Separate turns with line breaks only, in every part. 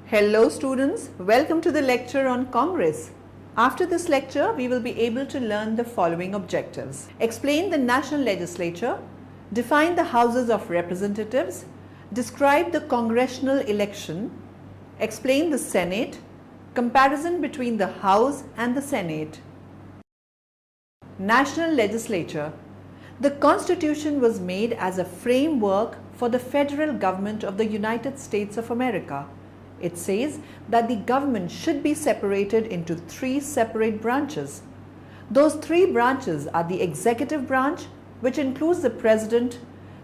Hello students, welcome to the lecture on Congress. After this lecture, we will be able to learn the following objectives. Explain the National Legislature, define the Houses of Representatives, describe the Congressional Election, explain the Senate, comparison between the House and the Senate. National Legislature. The Constitution was made as a framework for the federal government of the United States of America. It says that the government should be separated into three separate branches. Those three branches are the executive branch, which includes the president,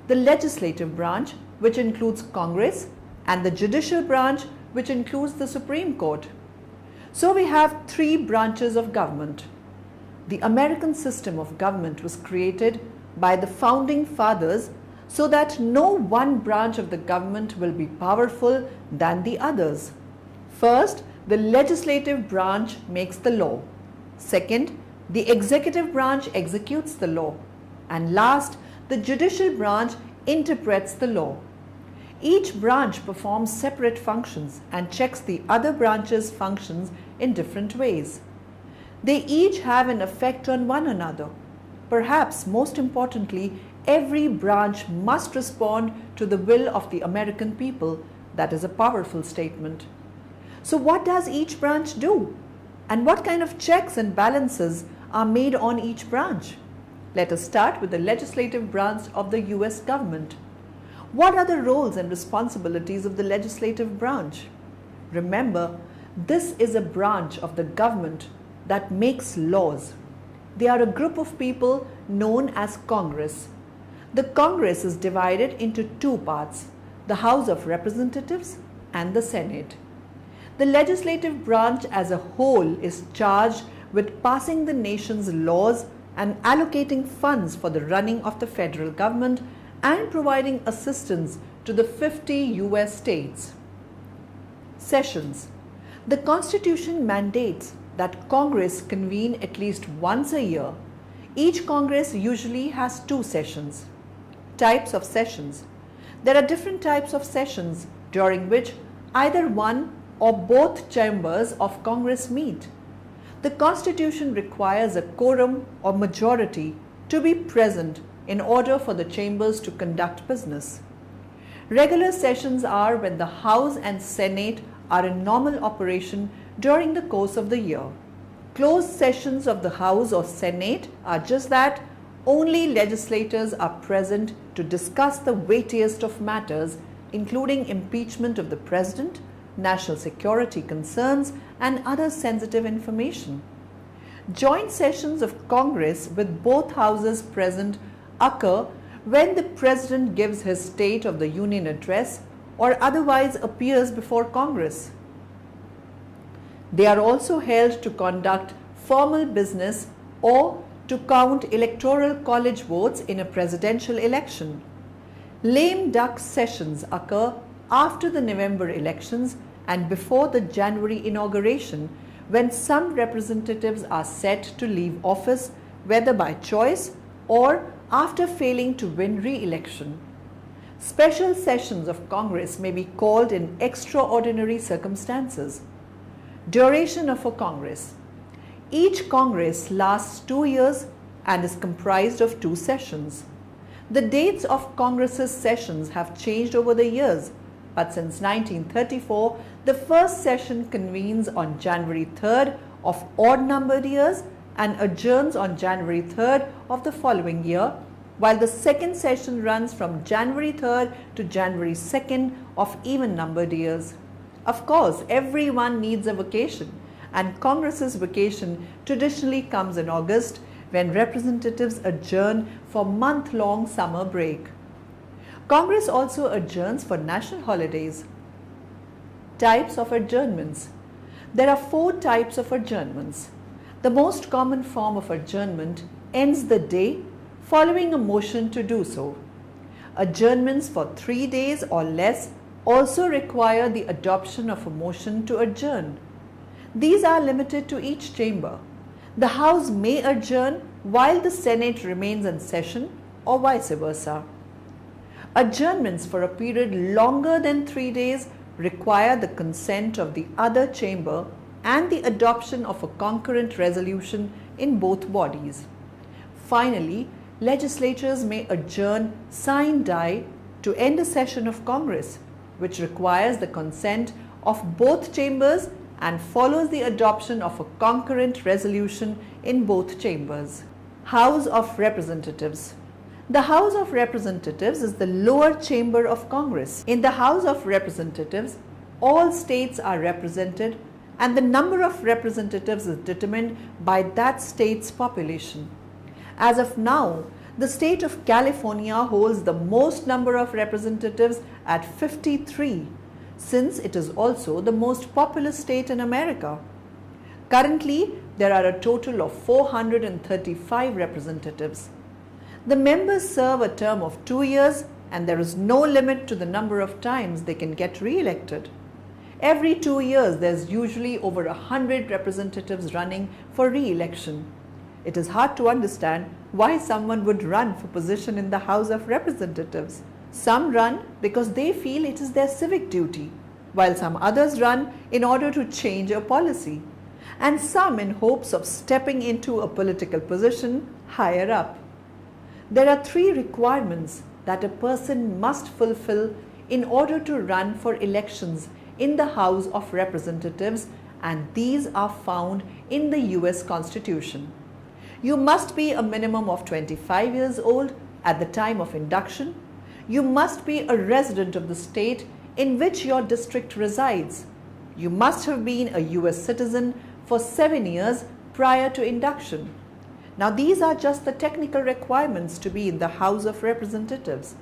the legislative branch, which includes Congress, and the judicial branch, which includes the Supreme Court. So we have three branches of government. The American system of government was created by the founding fathers so that no one branch of the government will be powerful than the others. First, the legislative branch makes the law. Second, the executive branch executes the law. And last, the judicial branch interprets the law. Each branch performs separate functions and checks the other branch's functions in different ways. They each have an effect on one another. Perhaps most importantly, every branch must respond to the will of the American people. That is a powerful statement. So what does each branch do? And what kind of checks and balances are made on each branch? Let us start with the legislative branch of the US government. What are the roles and responsibilities of the legislative branch? Remember, this is a branch of the government that makes laws. They are a group of people known as Congress. The Congress is divided into two parts, the House of Representatives and the Senate. The legislative branch as a whole is charged with passing the nation's laws and allocating funds for the running of the federal government and providing assistance to the 50 US states. Sessions. The Constitution mandates that Congress convene at least once a year. Each Congress usually has 2 sessions. Types of sessions. There are different types of sessions during which either one or both chambers of Congress meet. The Constitution requires a quorum or majority to be present in order for the chambers to conduct business. Regular sessions are when the House and Senate are in normal operation during the course of the year. Closed sessions of the House or Senate are just that. Only legislators are present to discuss the weightiest of matters, including impeachment of the president, national security concerns, and other sensitive information. Joint sessions of Congress with both houses present occur when the president gives his State of the Union address or otherwise appears before Congress. They are also held to conduct formal business or to count electoral college votes in a presidential election. Lame duck sessions occur after the November elections and before the January inauguration, when some representatives are set to leave office, whether by choice or after failing to win re-election. Special sessions of Congress may be called in extraordinary circumstances. Duration of a Congress. Each Congress lasts 2 years and is comprised of 2 sessions. The dates of Congress's sessions have changed over the years, but since 1934, the first session convenes on January 3rd of odd-numbered years and adjourns on January 3rd of the following year, while the second session runs from January 3rd to January 2nd of even-numbered years. Of course, everyone needs a vacation, and Congress's vacation traditionally comes in August, when representatives adjourn for month-long summer break. Congress also adjourns for national holidays. Types of adjournments. There are 4 types of adjournments. The most common form of adjournment ends the day following a motion to do so. Adjournments for 3 days or less also require the adoption of a motion to adjourn. These are limited to each chamber. The House may adjourn while the Senate remains in session or vice versa. Adjournments for a period longer than 3 days require the consent of the other chamber and the adoption of a concurrent resolution in both bodies. Finally, legislatures may adjourn sine die to end a session of Congress, which requires the consent of both chambers and follows the adoption of a concurrent resolution in both chambers. House of Representatives. The House of Representatives is the lower chamber of Congress. In the House of Representatives, all states are represented and the number of representatives is determined by that state's population. As of now, the state of California holds the most number of representatives at 53, since it is also the most populous state in America. Currently, there are a total of 435 representatives. The members serve a term of 2 years and there is no limit to the number of times they can get re-elected. Every 2 years, there's usually over 100 representatives running for re-election. It is hard to understand why someone would run for position in the House of Representatives. Some run because they feel it is their civic duty, while some others run in order to change a policy, and some in hopes of stepping into a political position higher up. There are 3 requirements that a person must fulfill in order to run for elections in the House of Representatives, and these are found in the US Constitution. You must be a minimum of 25 years old at the time of induction. You must be a resident of the state in which your district resides. You must have been a US citizen for 7 years prior to induction. Now, these are just the technical requirements to be in the House of Representatives.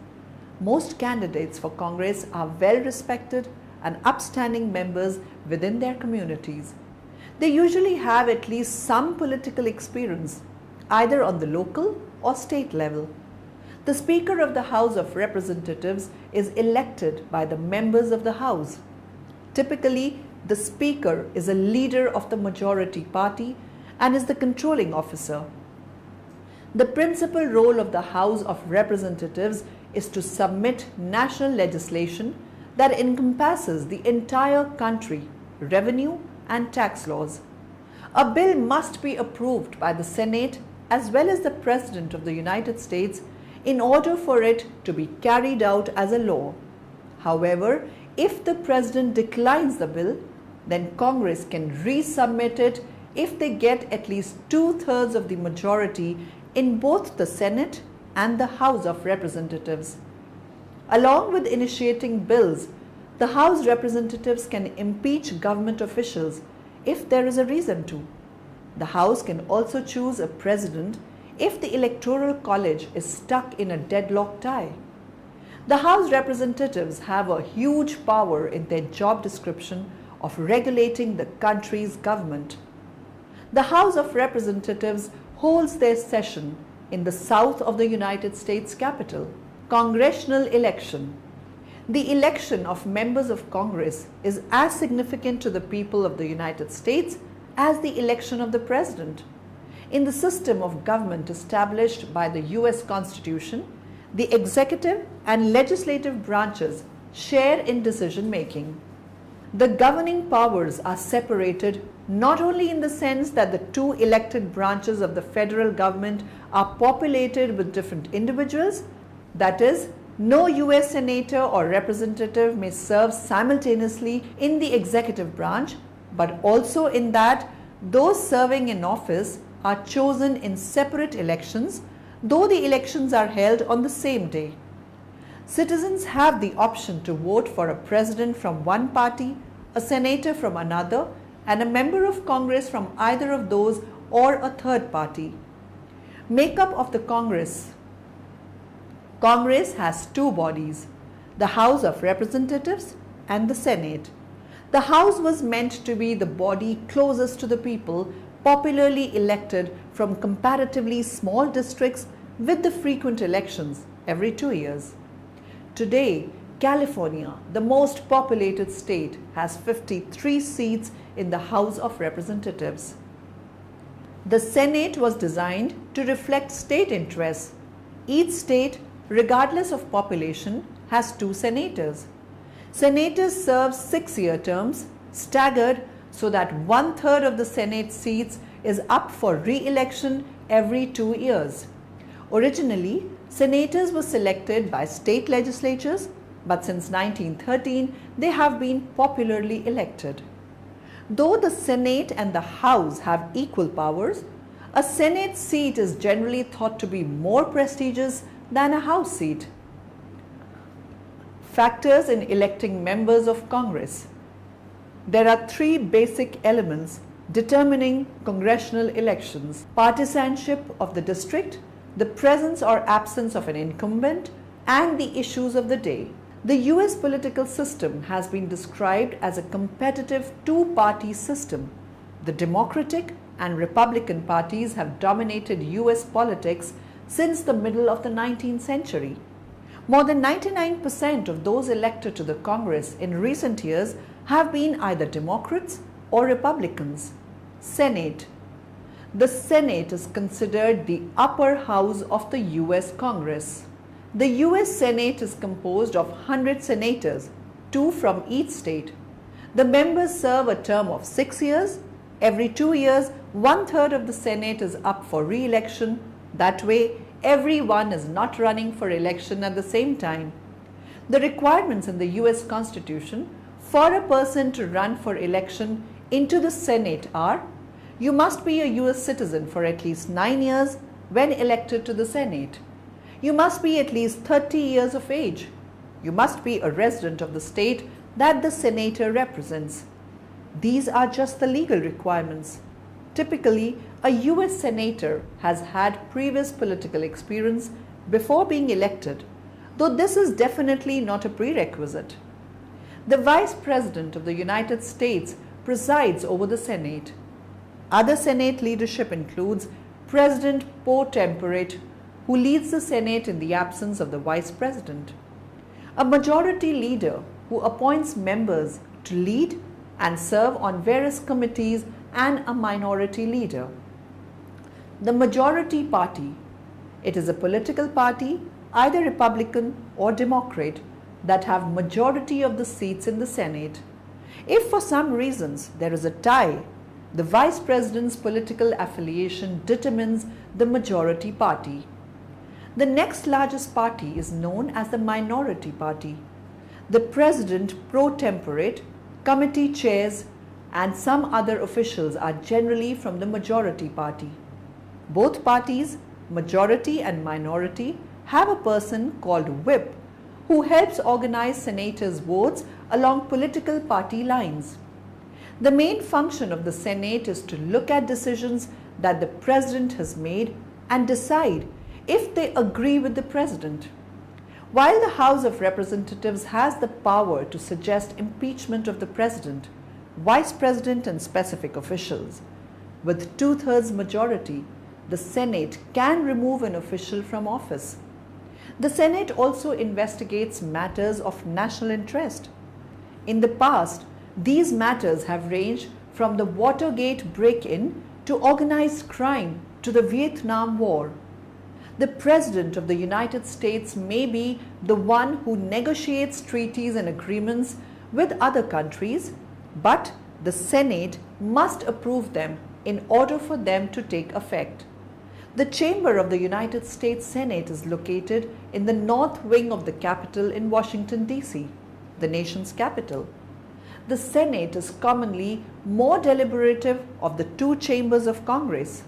Most candidates for Congress are well respected and upstanding members within their communities. They usually have at least some political experience, either on the local or state level. The Speaker of the House of Representatives is elected by the members of the House. Typically, the Speaker is a leader of the majority party and is the controlling officer. The principal role of the House of Representatives is to submit national legislation that encompasses the entire country, revenue and tax laws. A bill must be approved by the Senate as well as the President of the United States in order for it to be carried out as a law. However, if the President declines the bill, then Congress can resubmit it if they get at least 2/3 of the majority in both the Senate and the House of Representatives. Along with initiating bills, the House representatives can impeach government officials if there is a reason to. The House can also choose a president if the Electoral College is stuck in a deadlock tie. The House representatives have a huge power in their job description of regulating the country's government. The House of Representatives holds their session in the south of the United States Capitol. Congressional Election. The election of members of Congress is as significant to the people of the United States as the election of the President. In the system of government established by the US Constitution, the executive and legislative branches share in decision making. The governing powers are separated not only in the sense that the 2 elected branches of the federal government are populated with different individuals, that is, no US senator or representative may serve simultaneously in the executive branch, but also in that those serving in office are chosen in separate elections, though the elections are held on the same day. Citizens have the option to vote for a president from one party, a senator from another, and a member of Congress from either of those or a third party. Makeup of the Congress. Congress has 2 bodies, the House of Representatives and the Senate. The House was meant to be the body closest to the people, popularly elected from comparatively small districts with the frequent elections every 2 years. Today, California, the most populated state, has 53 seats in the House of Representatives. The Senate was designed to reflect state interests. Each state, regardless of population, has 2 senators. Senators serve 6-year terms, staggered so that 1/3 of the Senate seats is up for re-election every 2 years. Originally, senators were selected by state legislatures, but since 1913, they have been popularly elected. Though the Senate and the House have equal powers, a Senate seat is generally thought to be more prestigious than a House seat. Factors in electing members of Congress. There are 3 basic elements determining congressional elections: partisanship of the district, the presence or absence of an incumbent, and the issues of the day. The US political system has been described as a competitive 2-party system. The Democratic and Republican parties have dominated US politics since the middle of the 19th century. More than 99% of those elected to the Congress in recent years have been either Democrats or Republicans. Senate. The Senate is considered the upper house of the US Congress. The US Senate is composed of 100 senators, 2 from each state. The members serve a term of 6 years. Every 2 years, 1/3 of the Senate is up for re-election. That way, everyone is not running for election at the same time. The requirements in the US Constitution for a person to run for election into the Senate are: you must be a US citizen for at least 9 years when elected to the Senate. You must be at least 30 years of age. You must be a resident of the state that the senator represents. These are just the legal requirements. Typically, a US senator has had previous political experience before being elected, though this is definitely not a prerequisite. The Vice President of the United States presides over the Senate. Other Senate leadership includes President pro tempore, who leads the Senate in the absence of the Vice President, a Majority Leader who appoints members to lead and serve on various committees, and a Minority Leader. The Majority Party. It is a political party, either Republican or Democrat, that have majority of the seats in the Senate. If for some reasons there is a tie, the Vice President's political affiliation determines the majority party. The next largest party is known as the Minority Party. The President pro tempore, committee chairs, and some other officials are generally from the Majority Party. Both parties, majority and minority, have a person called whip who helps organize senators' votes along political party lines. The main function of the Senate is to look at decisions that the President has made and decide if they agree with the President. While the House of Representatives has the power to suggest impeachment of the President, Vice President and specific officials, with 2/3 majority, the Senate can remove an official from office. The Senate also investigates matters of national interest. In the past, these matters have ranged from the Watergate break-in to organized crime to the Vietnam War. The President of the United States may be the one who negotiates treaties and agreements with other countries, but the Senate must approve them in order for them to take effect. The chamber of the United States Senate is located in the north wing of the Capitol in Washington, D.C., the nation's capital. The Senate is commonly more deliberative of the 2 chambers of Congress.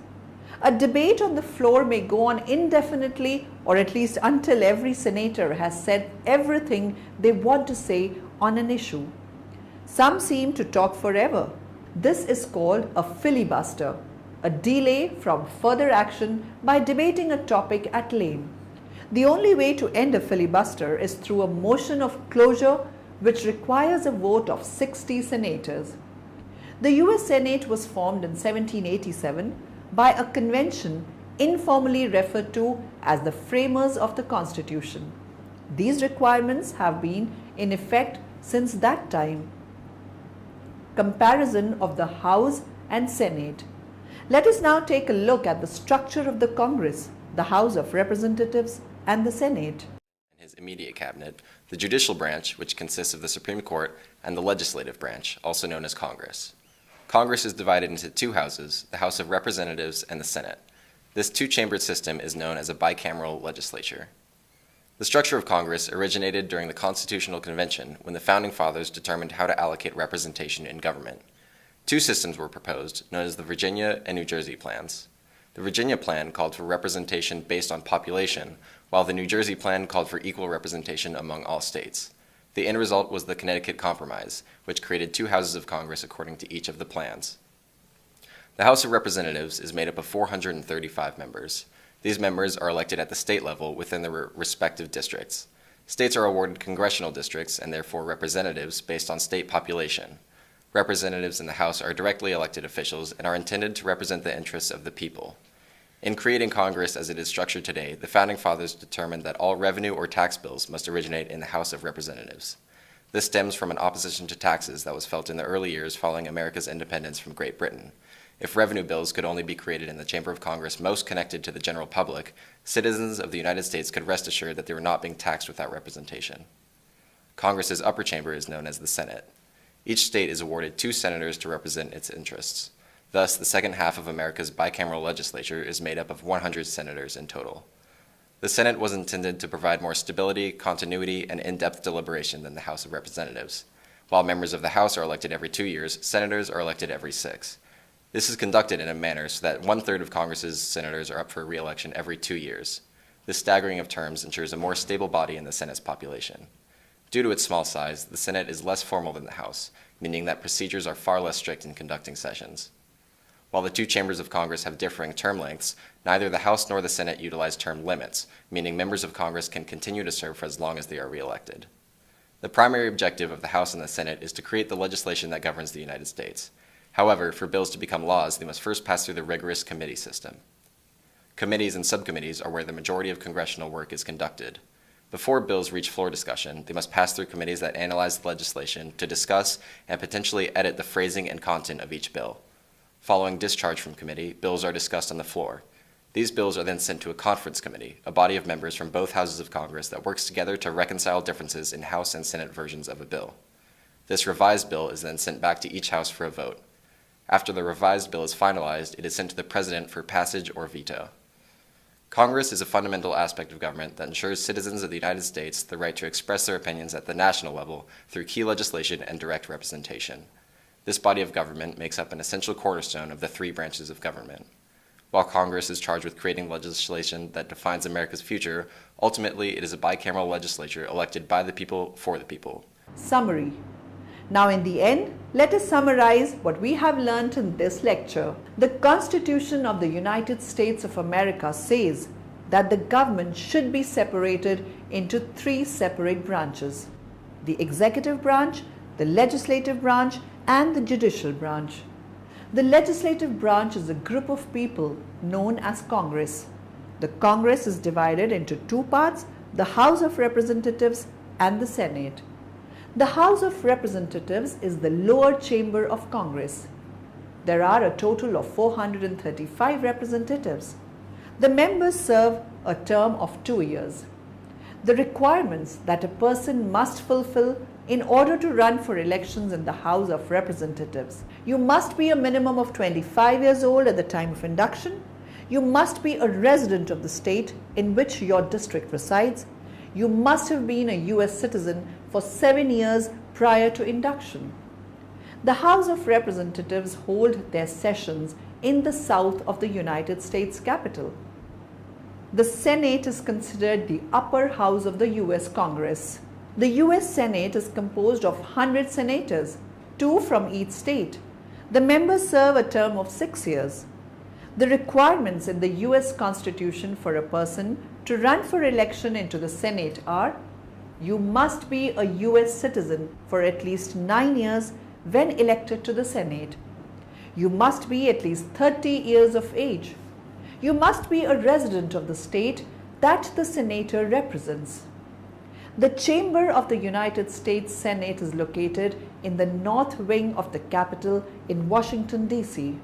A debate on the floor may go on indefinitely, or at least until every senator has said everything they want to say on an issue. Some seem to talk forever. This is called a filibuster, a delay from further action by debating a topic at length. The only way to end a filibuster is through a motion of closure, which requires a vote of 60 senators. The US Senate was formed in 1787 by a convention informally referred to as the framers of the Constitution. These requirements have been in effect since that time. Comparison of the House and Senate. Let us now take a look at the structure of the Congress, the House of Representatives, and the Senate.
his immediate cabinet, the judicial branch, which consists of the Supreme Court, and the legislative branch, also known as Congress. Congress is divided into two houses, the House of Representatives and the Senate. This two-chambered system is known as a bicameral legislature. The structure of Congress originated during the Constitutional Convention when the Founding Fathers determined how to allocate representation in government. Two systems were proposed, known as the Virginia and New Jersey plans. The Virginia plan called for representation based on population, while the New Jersey plan called for equal representation among all states. The end result was the Connecticut Compromise, which created two houses of Congress according to each of the plans. The House of Representatives is made up of 435 members. These members are elected at the state level within their respective districts. States are awarded congressional districts and therefore representatives based on state population. Representatives in the House are directly elected officials and are intended to represent the interests of the people. In creating Congress as it is structured today, the Founding Fathers determined that all revenue or tax bills must originate in the House of Representatives. This stems from an opposition to taxes that was felt in the early years following America's independence from Great Britain. If revenue bills could only be created in the chamber of Congress most connected to the general public, citizens of the United States could rest assured that they were not being taxed without representation. Congress's upper chamber is known as the Senate. Each state is awarded 2 senators to represent its interests. Thus, the second half of America's bicameral legislature is made up of 100 senators in total. The Senate was intended to provide more stability, continuity, and in-depth deliberation than the House of Representatives. While members of the House are elected every 2 years, senators are elected every 6. This is conducted in a manner so that 1/3 of Congress's senators are up for re-election every 2 years. This staggering of terms ensures a more stable body in the Senate's population. Due to its small size, the Senate is less formal than the House, meaning that procedures are far less strict in conducting sessions. While the two chambers of Congress have differing term lengths, neither the House nor the Senate utilize term limits, meaning members of Congress can continue to serve for as long as they are re-elected. The primary objective of the House and the Senate is to create the legislation that governs the United States. However, for bills to become laws, they must first pass through the rigorous committee system. Committees and subcommittees are where the majority of congressional work is conducted. Before bills reach floor discussion, they must pass through committees that analyze the legislation to discuss and potentially edit the phrasing and content of each bill. Following discharge from committee, bills are discussed on the floor. These bills are then sent to a conference committee, a body of members from both houses of Congress that works together to reconcile differences in House and Senate versions of a bill. This revised bill is then sent back to each house for a vote. After the revised bill is finalized, it is sent to the President for passage or veto. Congress is a fundamental aspect of government that ensures citizens of the United States the right to express their opinions at the national level through key legislation and direct representation. This body of government makes up an essential cornerstone of the 3 branches of government. While Congress is charged with creating legislation that defines America's future, ultimately it is a bicameral legislature elected by the people for the people.
Summary. Now in the end, let us summarize what we have learnt in this lecture. The Constitution of the United States of America says that the government should be separated into 3 separate branches: the executive branch, the legislative branch, and the judicial branch. The legislative branch is a group of people known as Congress. The Congress is divided into 2 parts, the House of Representatives and the Senate. The House of Representatives is the lower chamber of Congress. There are a total of 435 representatives. The members serve a term of 2 years. The requirements that a person must fulfill in order to run for elections in the House of Representatives: you must be a minimum of 25 years old at the time of induction. You must be a resident of the state in which your district resides. You must have been a U.S. citizen for 7 years prior to induction. The House of Representatives hold their sessions in the south of the United States Capitol. The Senate is considered the upper house of the U.S. Congress. The U.S. Senate is composed of 100 senators, 2 from each state. The members serve a term of 6 years. The requirements in the U.S. Constitution for a person to run for election into the Senate are: you must be a U.S. citizen for at least 9 years when elected to the Senate. You must be at least 30 years of age. You must be a resident of the state that the senator represents. The chamber of the United States Senate is located in the north wing of the Capitol in Washington, D.C.